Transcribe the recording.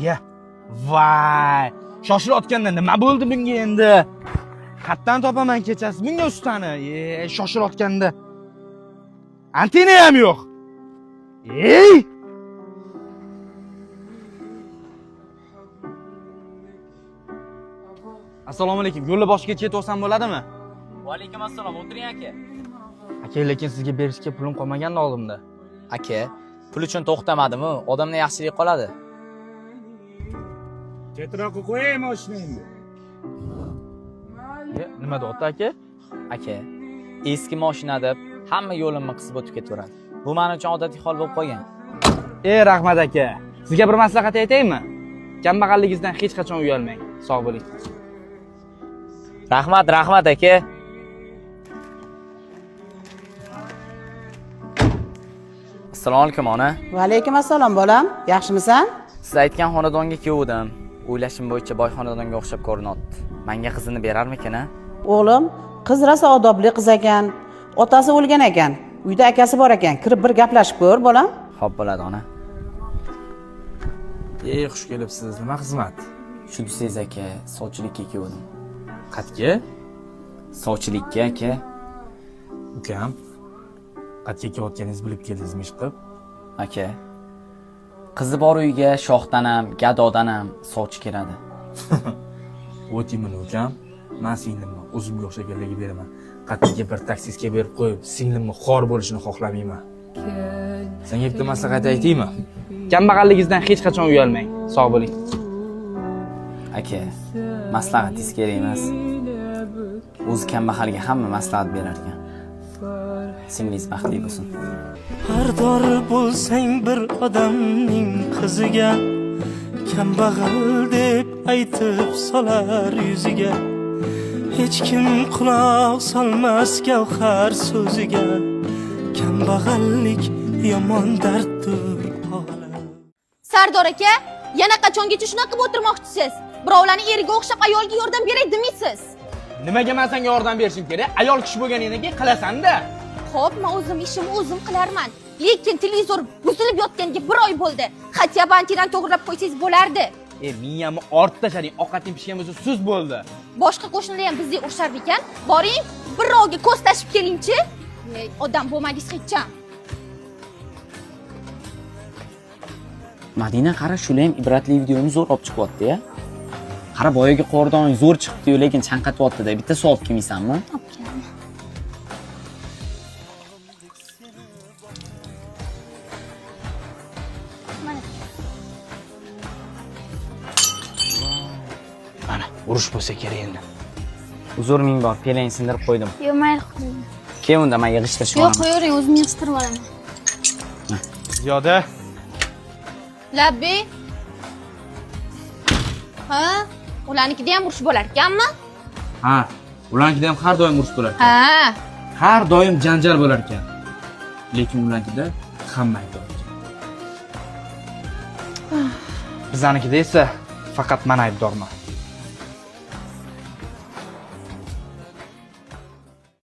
Ya, voy, shoshilayotganda nima bo'ldi bunga endi? Qayerdan topaman kechasi bunga ustani? Shoshilayotganda. Antena ham yo'q. Ey! Assalomu alaykum. Yo'lda boshqa ketyapsam bo'ladimi? Va alaykum assalom. O'tiring aka. Aka, lekin sizga berishga pulim qolmaganda oldimda. Aka, pul uchun to'xtamadimi? Odamning yaxshiligi qoladi. Chetroqqa qo'yay mashina endi. Nima deyapti aka? Aka, eski mashina deb hamma yo'limni qisib o'tib ketaveradi. Bu men uchun odatiy hol bo'lib qolgan. Rahmat aka. Sizga bir maslahat aytaymi? Kambag'alligingizdan hech qachon uyalmang. Sog' bo'ling. Rahmat aka. Assalomu alaykum ona. Va alaykum assalom bolam. Yaxshimisan? Siz aytgan xonadonga keldim. O'ylashim bo'yicha boy xonadonga o'xshab ko'rinyapti. Menga qizini berarmikin-a? O'g'lim, qiz rosa odobli qiz ekan. Otasi o'lgan ekan. Uyda akasi bor ekan. Kirib bir gaplashib ko'r, bolam. Xo'p bo'ladi ona. Xush kelibsiz. Nima xizmat? Shunisiz aka, sovchilikka keldim. Qatga? Sovchilikka aka. Ukam. Qatga kelayotganingizni bilib keldingizmi chiqib? Aka. Qizi bor uyga shoxdan ham, gadodan ham sovchi keladi. O'tiyman ukam. Men singlimni o'zimga o'xshaganlarga beraman. Qatga bir taksiga berib qo'yib, singlimni xor bo'lishini xohlamayman. Senga bitta maslahat aytaymi? Kambag'alligingizdan hech qachon uyalmang. Sog' bo'ling. Aka, maslahatingiz kerak emas. O'zi kambag'alga hamma maslahat berar ekan. Singlingiz baxtli bo'lsin. Hardor bo'lsang bir odamning qiziga, kambag'al deb aytib solar yuziga. Hech kim quloq solmas gavhar so'ziga. Kambag'allik yomon darddir hola. Sardor aka, yana qachongacha shunaqa qilib o'tirmoqchisiz? Birovlarning eriga o'xshab ayolga yordam beray demisiz? Nimaga men senga yordam berishim kerak? Ayol kishi bo'lganingdan keyin qilasan-da. Xo'p, men o'zim ishimni o'zim qilarman. Lekin televizor buzilib yotganiga 1 oy bo'ldi. Xatya bantidan to'g'rilab qo'ysangiz bo'lardi. Miyamni ortda tashlading, ovqating pishgan bo'lsa suz bo'ldi. Boshqa qo'shnilar ham bizdek o'xshar ekan. Boring, birovga ko'z tashib kelingchi. Odam bo'lmadingiz hecham. Madina, qara, shular ham ibratli videoni zo'r olib chiqyapti-ya. Qara, boyaga qordon zo'r chiqdi-yu, lekin chanqatyapti-da. Bitta soat kelmaysanmi? Obkelaman. Mana, urush bo'lsa kerak endi. Uzr ming bor, pelang sindirib qo'ydim. Yo'q, mayli qiling. Kel unda, men yig'ishtirib Yo'q, olaman. qo'yavering, o'zim yig'ishtirib olaman. Ziyoda, Labbi. Ha? Ularnikida ham urush bo'lar ekanmi? ha, ularnikida ham har doim urush bo'lar ekan. Ha. Har doim janjal bo'lar ekan. Lekin ularnikida hamma aybdor ekan. Biznikida esa faqat men aybdorman.